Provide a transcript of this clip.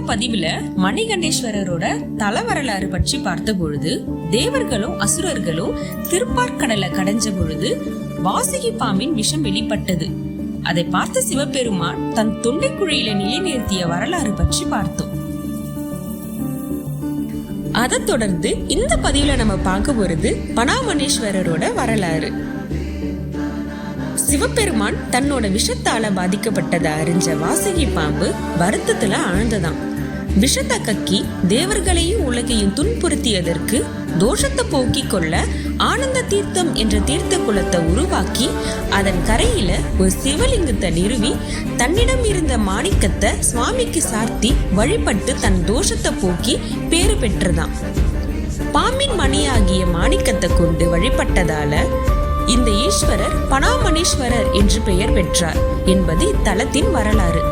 பதிவுல மணிகண்டேஸ்வரரோட தல வரலாறு பற்றி பார்த்த பொழுது, தேவர்களும் அசுரர்களும் திருப்பார்கடலை கடைஞ்ச பொழுது வாசுகி பாம்பின் விஷம் வெளிப்பட்டது. அதை பார்த்த சிவபெருமான் தன் தொண்டைக்குழியில நிலைநிறுத்திய வரலாறு பற்றி பார்த்தோம். அதை தொடர்ந்து இந்த பதிவுல நம்ம பார்க்க போறது பணாமணேஸ்வரரோட வரலாறு. சிவபெருமான் தன்னோட விஷத்தால பாதிக்கப்பட்டதை அறிஞ்ச வாசுகி பாம்பு வருத்தத்துல ஆழ்ந்ததாம். விஷத்தை கக்கி தேவர்களையும் உலகையும் துன்புறுத்தியதற்கு தோஷத்தை போக்கிக் கொள்ள ஆனந்த தீர்த்தம் என்ற தீர்த்த குளத்தை உருவாக்கி அதன் கரையில ஒரு சிவலிங்கத்தை நிறுவி தன்னிடம் இருந்த மாணிக்கத்தை சுவாமிக்கு சார்த்தி வழிபட்டு தன் தோஷத்தை போக்கி பேறு பெற்றதாம். பாம்பின் மணியாகிய மாணிக்கத்தை கொண்டு வழிபட்டதால இந்த ஈஸ்வரர் பணாமணேஸ்வரர் என்று பெயர் பெற்றார் என்பது இத்தலத்தின் வரலாறு.